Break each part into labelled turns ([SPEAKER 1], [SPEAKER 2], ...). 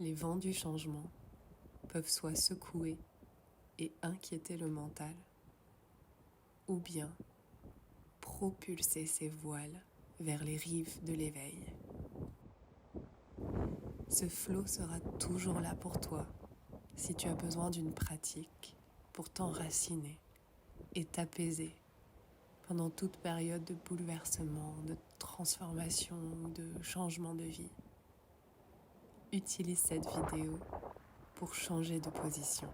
[SPEAKER 1] Les vents du changement peuvent soit secouer et inquiéter le mental, ou bien propulser ses voiles vers les rives de l'éveil. Ce flot sera toujours là pour toi si tu as besoin d'une pratique pour t'enraciner et t'apaiser pendant toute période de bouleversement, de transformation ou de changement de vie. Utilise cette vidéo pour changer de position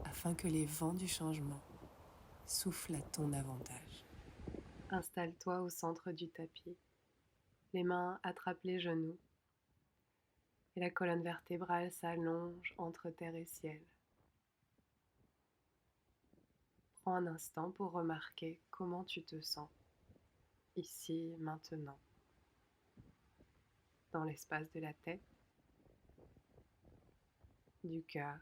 [SPEAKER 1] afin que les vents du changement soufflent à ton avantage. Installe-toi au centre du tapis. Les mains attrapent les genoux et la colonne vertébrale s'allonge entre terre et ciel. Prends un instant pour remarquer comment tu te sens, ici, maintenant, dans l'espace de la tête, du cœur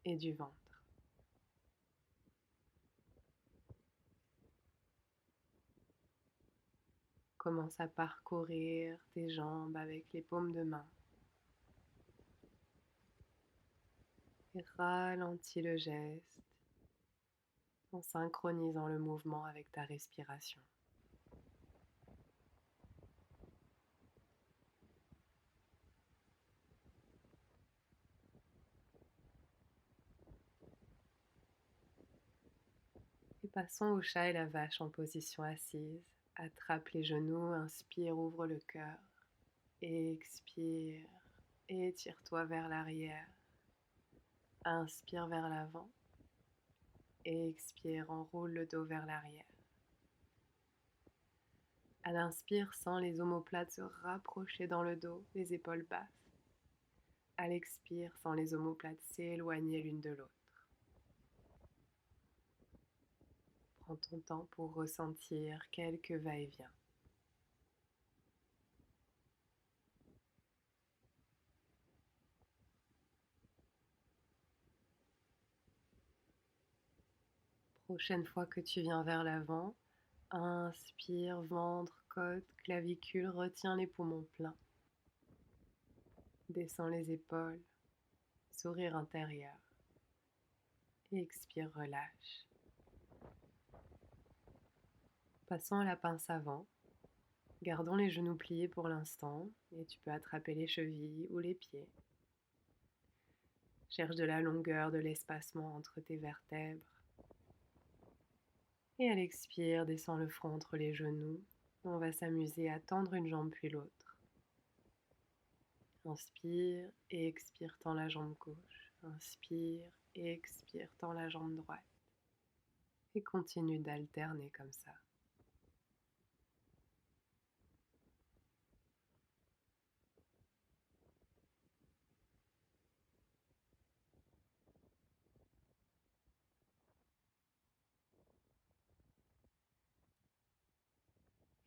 [SPEAKER 1] et du ventre. Commence à parcourir tes jambes avec les paumes de main et ralentis le geste en synchronisant le mouvement avec ta respiration. Et passons au chat et la vache en position assise. Attrape les genoux, inspire, ouvre le cœur. Expire, étire-toi vers l'arrière. Inspire vers l'avant. Expire, enroule le dos vers l'arrière. À l'inspire, sens les omoplates se rapprocher dans le dos, les épaules basses. À l'expire, sens les omoplates s'éloigner l'une de l'autre. Prends ton temps pour ressentir quelques va-et-vient. Prochaine fois que tu viens vers l'avant, inspire, ventre, côte, clavicule, retiens les poumons pleins. Descends les épaules, sourire intérieur. Expire, relâche. Passons à la pince avant. Gardons les genoux pliés pour l'instant et tu peux attraper les chevilles ou les pieds. Cherche de la longueur, de l'espacement entre tes vertèbres. Et à l'expire, descends le front entre les genoux. On va s'amuser à tendre une jambe puis l'autre. Inspire et expire, tends la jambe gauche. Inspire et expire, tends la jambe droite. Et continue d'alterner comme ça.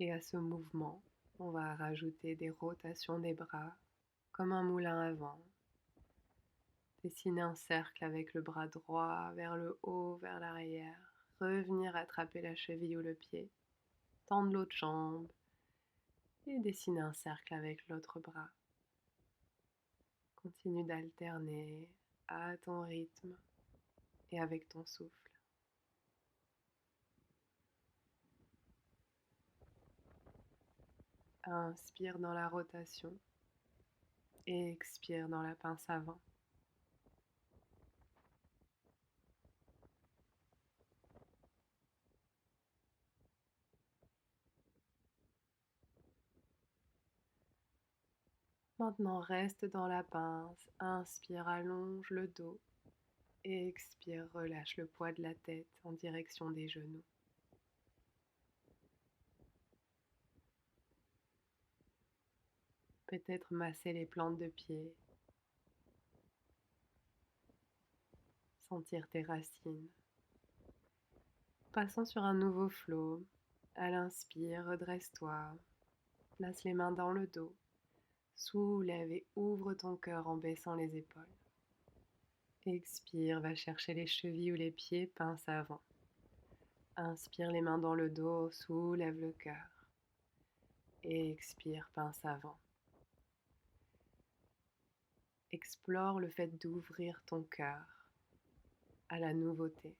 [SPEAKER 1] Et à ce mouvement, on va rajouter des rotations des bras comme un moulin à vent. Dessiner un cercle avec le bras droit vers le haut, vers l'arrière. Revenir attraper la cheville ou le pied. Tendre l'autre jambe et dessiner un cercle avec l'autre bras. Continue d'alterner à ton rythme et avec ton souffle. Inspire dans la rotation et expire dans la pince avant. Maintenant, reste dans la pince. Inspire, allonge le dos. Et expire, relâche le poids de la tête en direction des genoux. Peut-être masser les plantes de pied. Sentir tes racines. Passons sur un nouveau flot. À l'inspire, redresse-toi. Place les mains dans le dos. Soulève et ouvre ton cœur en baissant les épaules. Expire, va chercher les chevilles ou les pieds, pince avant. Inspire les mains dans le dos, soulève le cœur. Expire, pince avant. Explore le fait d'ouvrir ton cœur à la nouveauté.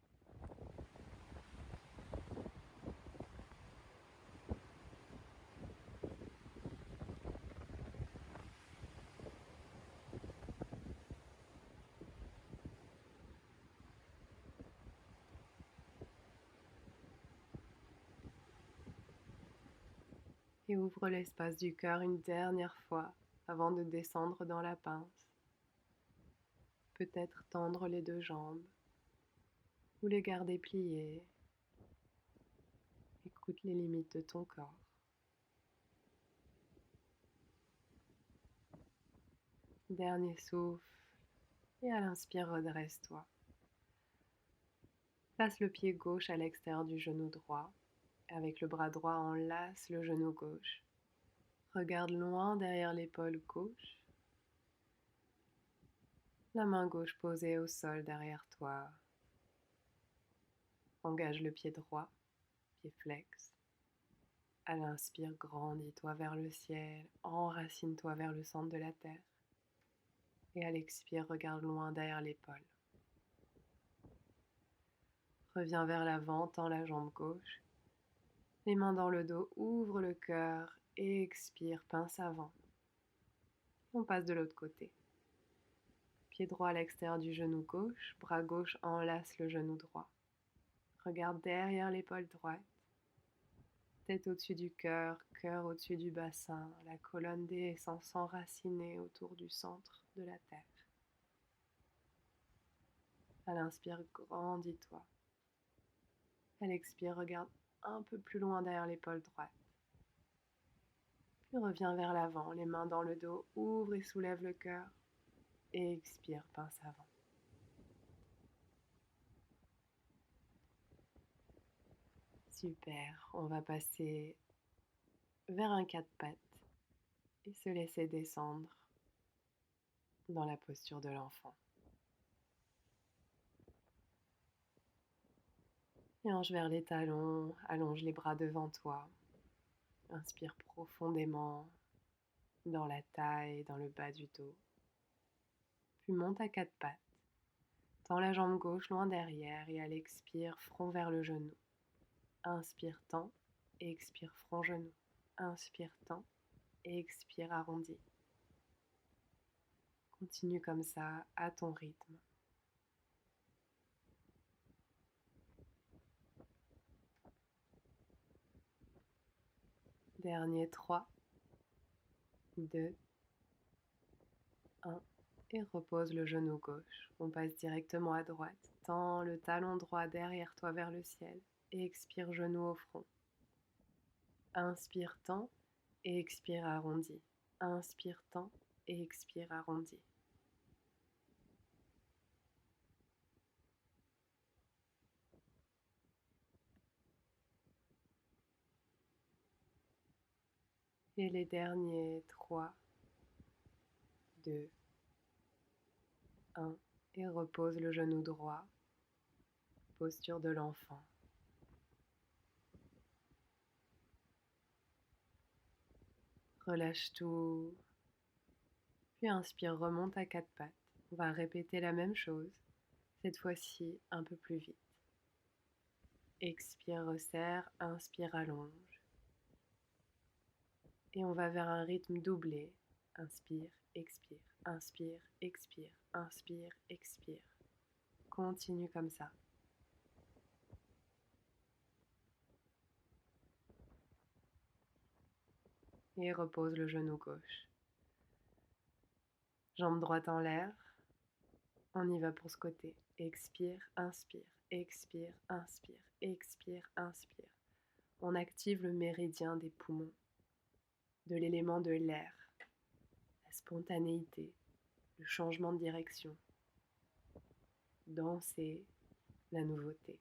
[SPEAKER 1] Et ouvre l'espace du cœur une dernière fois avant de descendre dans la pince. Peut-être tendre les deux jambes ou les garder pliées. Écoute les limites de ton corps. Dernier souffle. Et à l'inspire, redresse-toi. Place le pied gauche à l'extérieur du genou droit. Avec le bras droit, enlace le genou gauche. Regarde loin derrière l'épaule gauche. La main gauche posée au sol derrière toi. Engage le pied droit, pied flex. À l'inspire, grandis-toi vers le ciel, enracine-toi vers le centre de la terre. Et à l'expire, regarde loin derrière l'épaule. Reviens vers l'avant, tends la jambe gauche. Les mains dans le dos, ouvre le cœur et expire, pince avant. On passe de l'autre côté. Pied droit à l'extérieur du genou gauche, bras gauche enlace le genou droit. Regarde derrière l'épaule droite. Tête au-dessus du cœur, cœur au-dessus du bassin, la colonne descend s'enraciner autour du centre de la terre. À l'inspire, grandis-toi. À l'expire, regarde un peu plus loin derrière l'épaule droite. Puis reviens vers l'avant, les mains dans le dos, ouvre et soulève le cœur. Et expire, pince avant. Super, on va passer vers un quatre pattes et se laisser descendre dans la posture de l'enfant. Et hanche vers les talons, allonge les bras devant toi. Inspire profondément dans la taille, dans le bas du dos. Puis monte à quatre pattes. Tends la jambe gauche loin derrière et à l'expire, front vers le genou. Inspire, tends et expire, front, genou. Inspire, tends et expire, arrondi. Continue comme ça à ton rythme. Dernier 3, 2, 1 et repose le genou gauche. On passe directement à droite. Tends le talon droit derrière toi vers le ciel et expire, genou au front. Inspire, tends et expire, arrondi. Inspire, tends et expire, arrondi. Et les derniers 3, 2, 1 et repose le genou droit. Posture de l'enfant. Relâche tout. Puis inspire, remonte à quatre pattes. On va répéter la même chose, cette fois-ci un peu plus vite. Expire, resserre, inspire, allonge. Et on va vers un rythme doublé. Inspire, expire, inspire, expire, inspire, expire. Continue comme ça. Et repose le genou gauche. Jambe droite en l'air. On y va pour ce côté. Expire, inspire, expire, inspire, expire, inspire. On active le méridien des poumons, de l'élément de l'air, la spontanéité, le changement de direction. Danser, la nouveauté.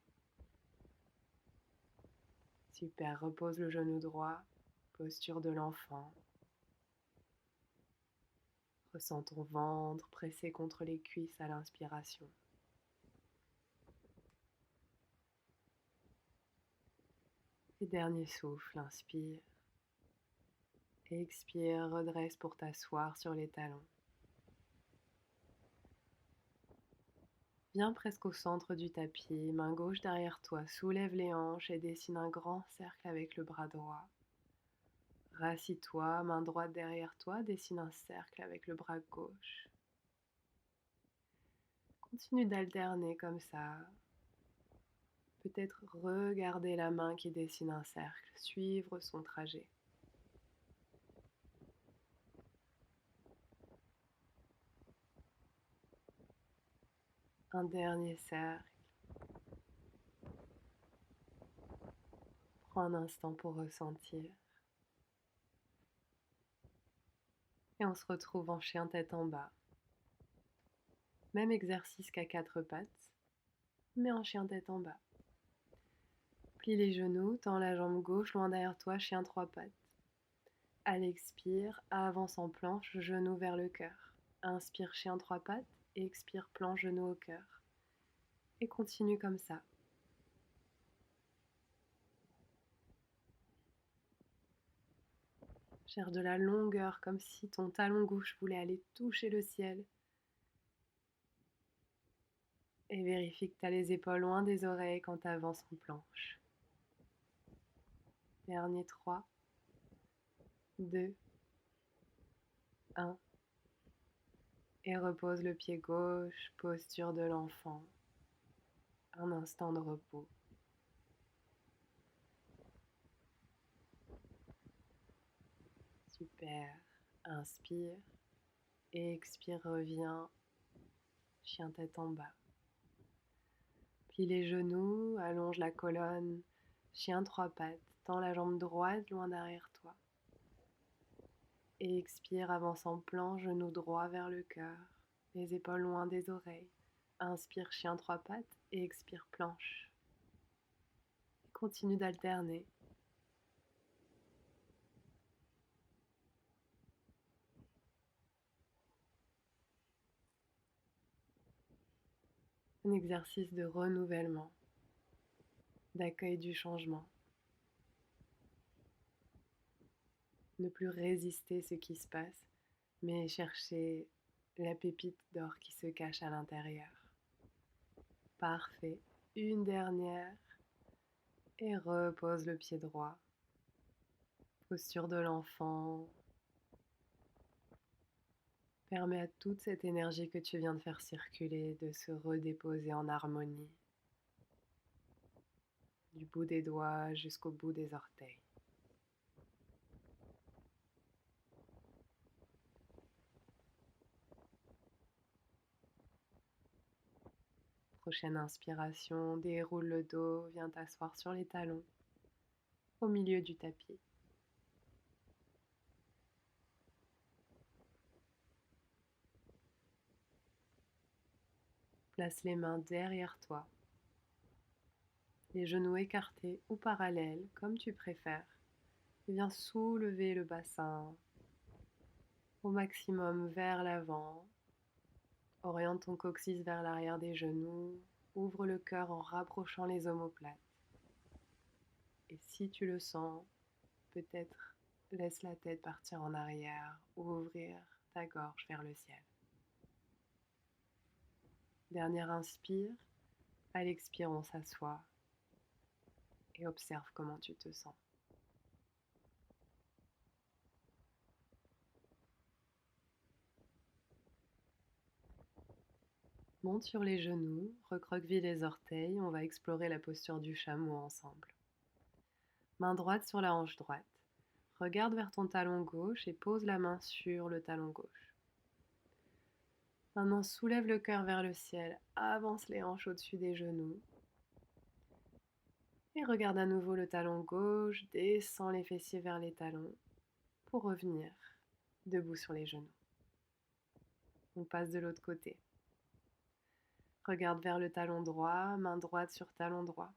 [SPEAKER 1] Super, repose le genou droit, posture de l'enfant. Ressens ton ventre pressé contre les cuisses à l'inspiration. Et dernier souffle, inspire. Expire, redresse pour t'asseoir sur les talons. Viens presque au centre du tapis, main gauche derrière toi, soulève les hanches et dessine un grand cercle avec le bras droit. Rassis-toi, main droite derrière toi, dessine un cercle avec le bras gauche. Continue d'alterner comme ça. Peut-être regarder la main qui dessine un cercle, suivre son trajet. Un dernier cercle. Prends un instant pour ressentir. Et on se retrouve en chien tête en bas. Même exercice qu'à quatre pattes, mais en chien tête en bas. Plie les genoux, tends la jambe gauche loin derrière toi, chien trois pattes. À l'expire, avance en planche, genou vers le cœur. Inspire chien trois pattes, expire planche, genou au cœur. Et continue comme ça. Cherche de la longueur, comme si ton talon gauche voulait aller toucher le ciel. Et vérifie que tu as les épaules loin des oreilles quand tu avances en planche. Dernier 3, 2, 1. Et repose le pied gauche, posture de l'enfant. Un instant de repos. Super. Inspire. Et expire, reviens. Chien tête en bas. Plie les genoux, allonge la colonne. Chien trois pattes. Tends la jambe droite loin derrière toi. Et expire, avance en plan, genou droit vers le cœur. Les épaules loin des oreilles. Inspire, chien trois pattes. Et expire, planche. Continue d'alterner. Un exercice de renouvellement, d'accueil du changement. Ne plus résister ce qui se passe, mais chercher la pépite d'or qui se cache à l'intérieur. Parfait. Une dernière. Et repose le pied droit. Posture de l'enfant. Permets à toute cette énergie que tu viens de faire circuler de se redéposer en harmonie. Du bout des doigts jusqu'au bout des orteils. Prochaine inspiration, déroule le dos, viens t'asseoir sur les talons, au milieu du tapis. Place les mains derrière toi, les genoux écartés ou parallèles, comme tu préfères. Et viens soulever le bassin au maximum vers l'avant. Oriente ton coccyx vers l'arrière des genoux. Ouvre le cœur en rapprochant les omoplates. Et si tu le sens, peut-être laisse la tête partir en arrière, ouvrir ta gorge vers le ciel. Dernière inspire, à l'expire on s'assoit et observe comment tu te sens. Monte sur les genoux, recroqueville les orteils, on va explorer la posture du chameau ensemble. Main droite sur la hanche droite. Regarde vers ton talon gauche et pose la main sur le talon gauche. Maintenant soulève le cœur vers le ciel, avance les hanches au-dessus des genoux. Et regarde à nouveau le talon gauche, descends les fessiers vers les talons pour revenir debout sur les genoux. On passe de l'autre côté. Regarde vers le talon droit, main droite sur talon droit.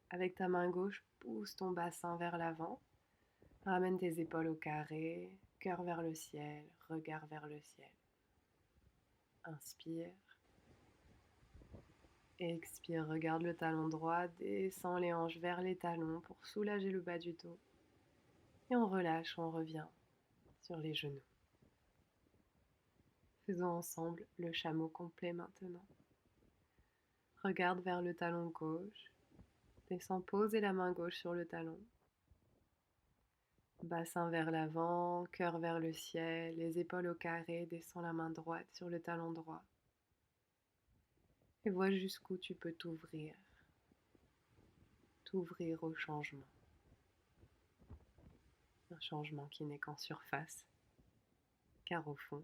[SPEAKER 1] Avec ta main gauche, pousse ton bassin vers l'avant. Ramène tes épaules au carré, cœur vers le ciel, regard vers le ciel. Inspire. Expire, regarde le talon droit, descends les hanches vers les talons pour soulager le bas du dos. Et on relâche, on revient sur les genoux. Faisons ensemble le chameau complet maintenant. Regarde vers le talon gauche. Descends, poser la main gauche sur le talon. Bassin vers l'avant, cœur vers le ciel, les épaules au carré, descends la main droite sur le talon droit. Et vois jusqu'où tu peux t'ouvrir au changement. Un changement qui n'est qu'en surface, car au fond,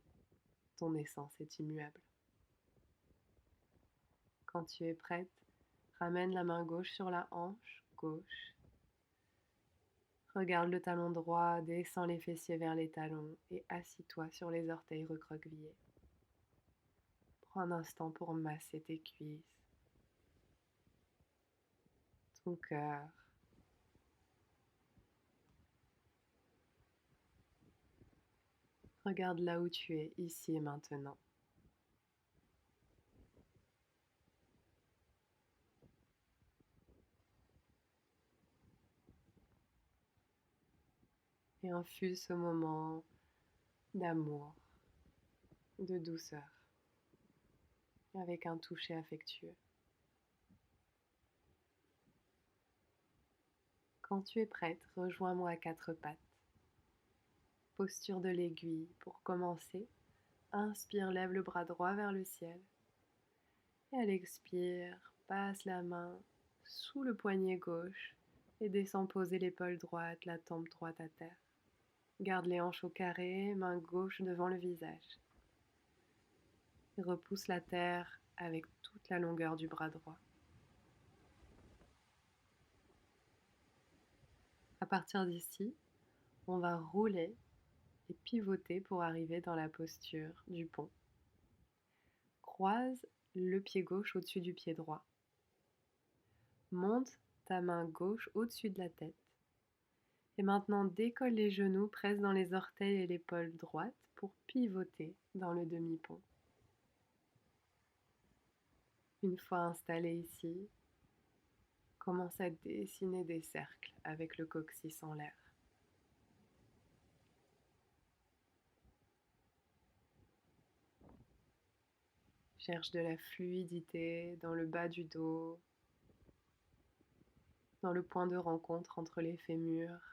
[SPEAKER 1] ton essence est immuable. Quand tu es prête, ramène la main gauche sur la hanche gauche. Regarde le talon droit, descends les fessiers vers les talons et assis-toi sur les orteils recroquevillés. Prends un instant pour masser tes cuisses, ton cœur. Regarde là où tu es, ici et maintenant. Et infuse ce moment d'amour, de douceur, avec un toucher affectueux. Quand tu es prête, rejoins-moi à quatre pattes. Posture de l'aiguille. Pour commencer, inspire, lève le bras droit vers le ciel. Et à l'expire, passe la main sous le poignet gauche et descends poser l'épaule droite, la tempe droite à terre. Garde les hanches au carré, main gauche devant le visage. Et repousse la terre avec toute la longueur du bras droit. À partir d'ici, on va rouler et pivoter pour arriver dans la posture du pont. Croise le pied gauche au-dessus du pied droit. Monte ta main gauche au-dessus de la tête. Et maintenant, décolle les genoux, presse dans les orteils et l'épaule droite pour pivoter dans le demi-pont. Une fois installé ici, commence à dessiner des cercles avec le coccyx en l'air. Cherche de la fluidité dans le bas du dos, dans le point de rencontre entre les fémurs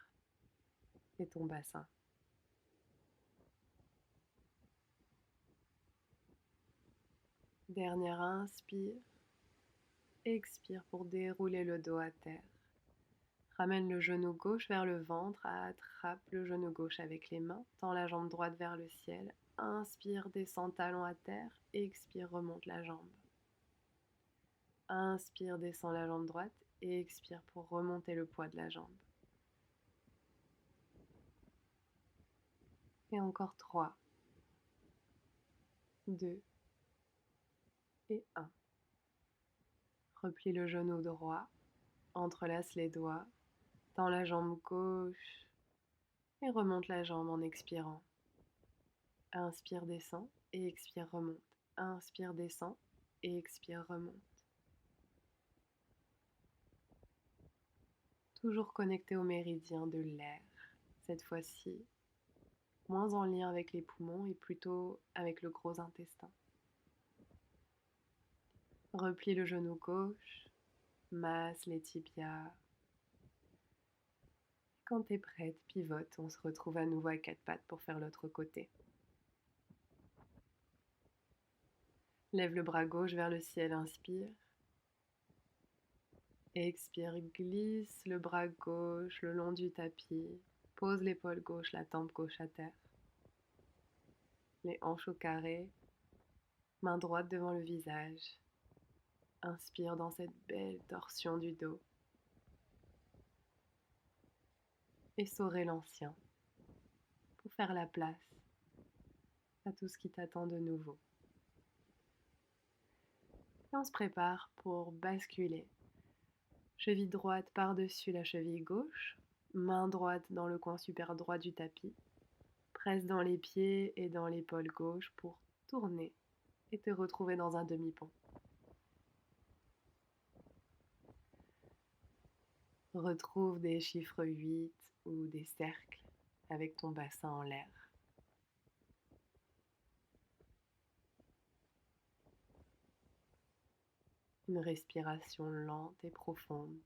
[SPEAKER 1] et ton bassin. Dernière inspire, expire pour dérouler le dos à terre. Ramène le genou gauche vers le ventre, attrape le genou gauche avec les mains, tends la jambe droite vers le ciel, inspire, descend talon à terre, expire, remonte la jambe. Inspire, descend la jambe droite et expire pour remonter le poids de la jambe. Et encore 3, 2 et 1. Replie le genou droit, entrelace les doigts, tends la jambe gauche et remonte la jambe en expirant. Inspire, descend et expire, remonte. Inspire, descend et expire, remonte. Toujours connecté au méridien de l'air. Cette fois-ci, moins en lien avec les poumons et plutôt avec le gros intestin. Replie le genou gauche, masse les tibias. Quand tu es prête, pivote. On se retrouve à nouveau à quatre pattes pour faire l'autre côté. Lève le bras gauche vers le ciel, inspire. Expire, glisse le bras gauche le long du tapis. Pose l'épaule gauche, la tempe gauche à terre. Les hanches au carré. Main droite devant le visage. Inspire dans cette belle torsion du dos. Essorer l'ancien pour faire la place à tout ce qui t'attend de nouveau. Et on se prépare pour basculer. Cheville droite par-dessus la cheville gauche, main droite dans le coin super droit du tapis, presse dans les pieds et dans l'épaule gauche pour tourner et te retrouver dans un demi-pont. Retrouve des chiffres 8 ou des cercles avec ton bassin en l'air. Une respiration lente et profonde.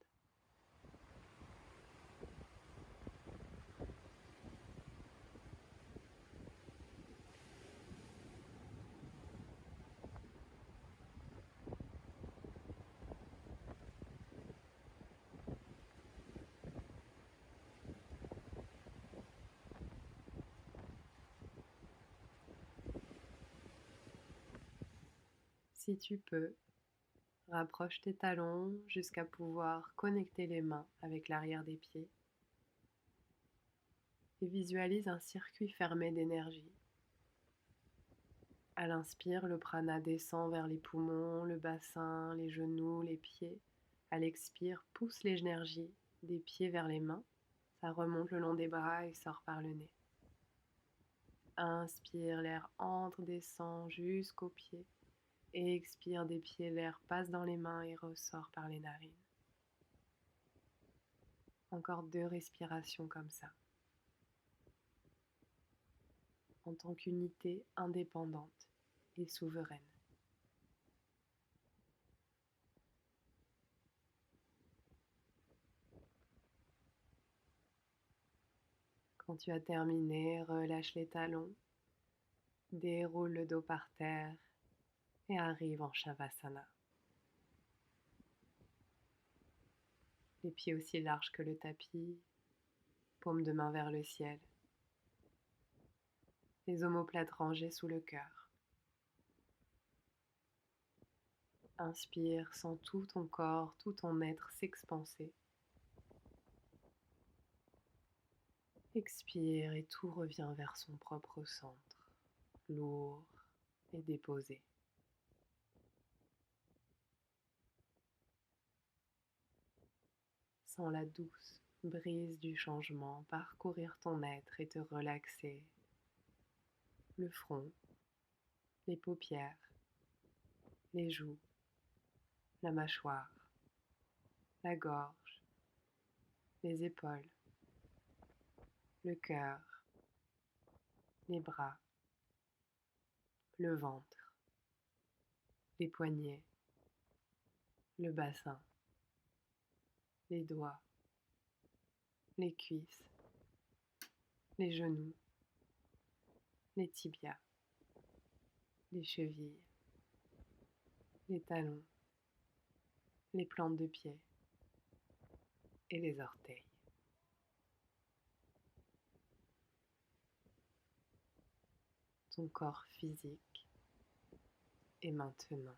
[SPEAKER 1] Si tu peux, rapproche tes talons jusqu'à pouvoir connecter les mains avec l'arrière des pieds et visualise un circuit fermé d'énergie. À l'inspire, le prana descend vers les poumons, le bassin, les genoux, les pieds. À l'expire, pousse l'énergie des pieds vers les mains. Ça remonte le long des bras et sort par le nez. Inspire, l'air entre, descend jusqu'aux pieds. Et expire des pieds, l'air passe dans les mains et ressort par les narines. Encore 2 respirations comme ça. En tant qu'unité indépendante et souveraine. Quand tu as terminé, relâche les talons, déroule le dos par terre et arrive en Shavasana. Les pieds aussi larges que le tapis, paume de main vers le ciel. Les omoplates rangées sous le cœur. Inspire, sens tout ton corps, tout ton être s'expanser. Expire et tout revient vers son propre centre, lourd et déposé. Sens la douce brise du changement parcourir ton être et te relaxer. Le front, les paupières, les joues, la mâchoire, la gorge, les épaules, le cœur, les bras, le ventre, les poignets, le bassin, les doigts, les cuisses, les genoux, les tibias, les chevilles, les talons, les plantes de pied et les orteils. Ton corps physique est maintenant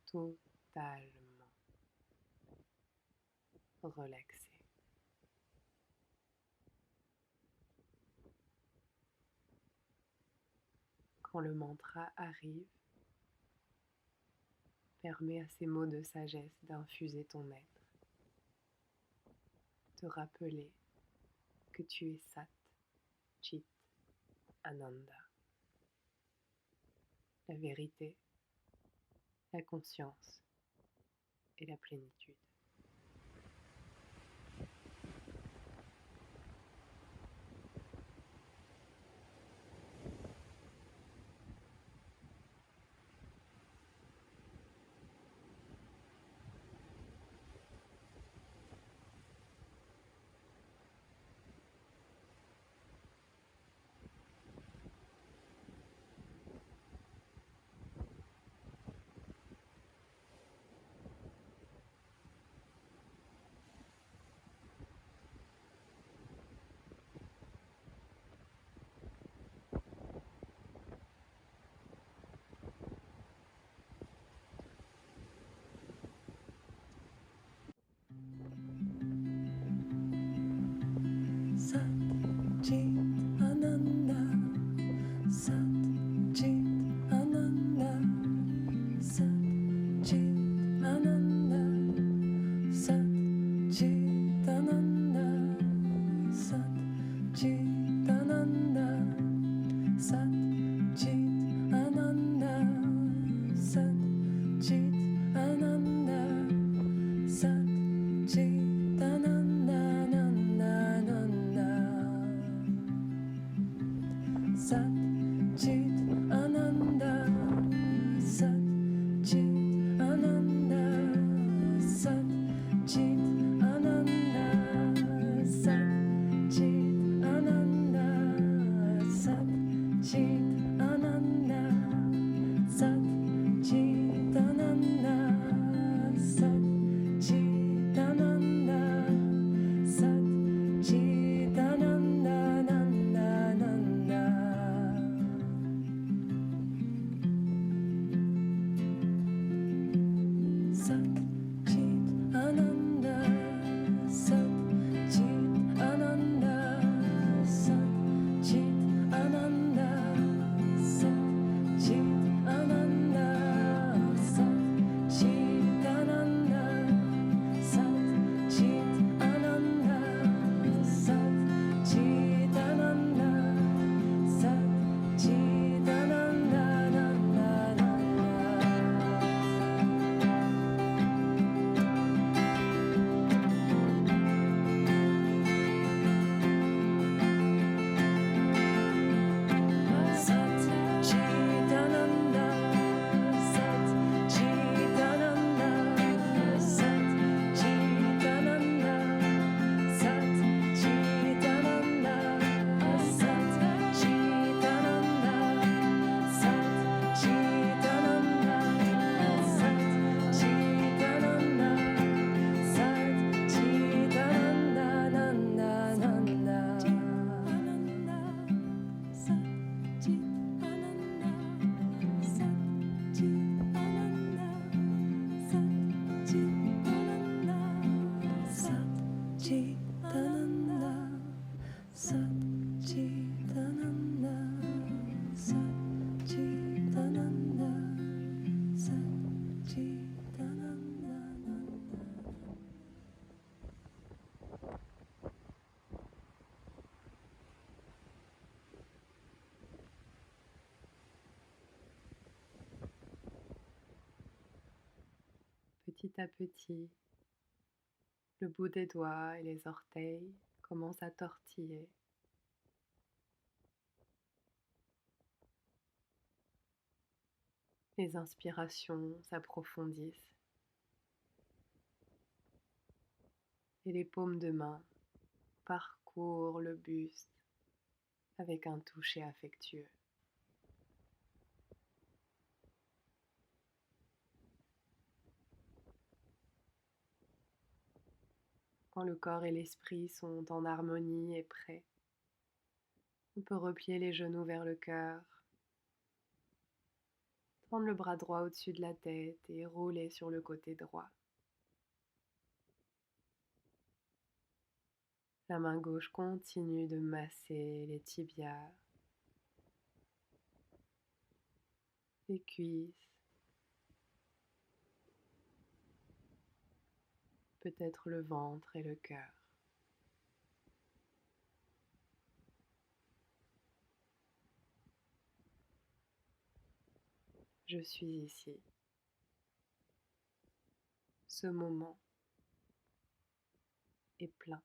[SPEAKER 1] totalement relaxé. Quand le mantra arrive, permets à ces mots de sagesse d'infuser ton être. Te rappeler que tu es Sat, Chit, Ananda. La vérité, la conscience et la plénitude. Sat Chit Ananda, Sat Chit Ananda, Sat Chit Ananda, Sat Chit Ananda, Sat Chit Ananda, Sat Chit Ananda, Sat Chit Ananda, Sat Chit Ananda. Sat Chit Ananda, Sat Chit Petit à petit, le bout des doigts et les orteils commencent à tortiller. Les inspirations s'approfondissent et les paumes de main parcourent le buste avec un toucher affectueux. Quand le corps et l'esprit sont en harmonie et prêts, on peut replier les genoux vers le cœur, tendre le bras droit au-dessus de la tête et rouler sur le côté droit. La main gauche continue de masser les tibias, les cuisses, peut-être le ventre et le cœur. Je suis ici. Ce moment est plein,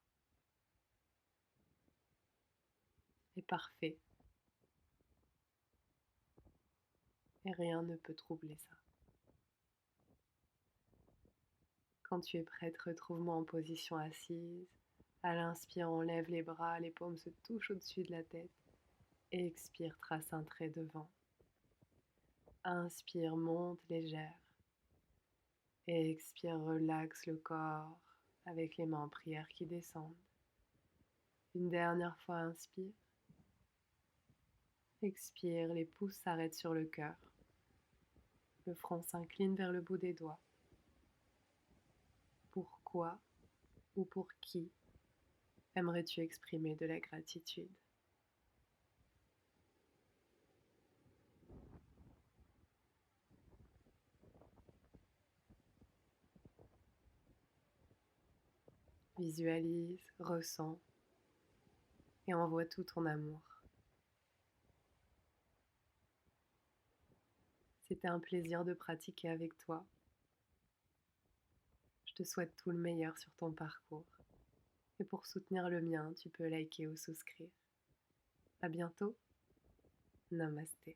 [SPEAKER 1] est parfait, et rien ne peut troubler ça. Quand tu es prête, retrouve-moi en position assise. À l'inspire, on lève les bras, les paumes se touchent au-dessus de la tête. Expire, trace un trait devant. Inspire, monte légère. Expire, relaxe le corps avec les mains en prière qui descendent. Une dernière fois, inspire. Expire, les pouces s'arrêtent sur le cœur. Le front s'incline vers le bout des doigts. Pourquoi ou pour qui aimerais-tu exprimer de la gratitude? Visualise, ressens et envoie tout ton amour. C'était un plaisir de pratiquer avec toi. Je te souhaite tout le meilleur sur ton parcours. Et pour soutenir le mien, tu peux liker ou souscrire. À bientôt. Namasté.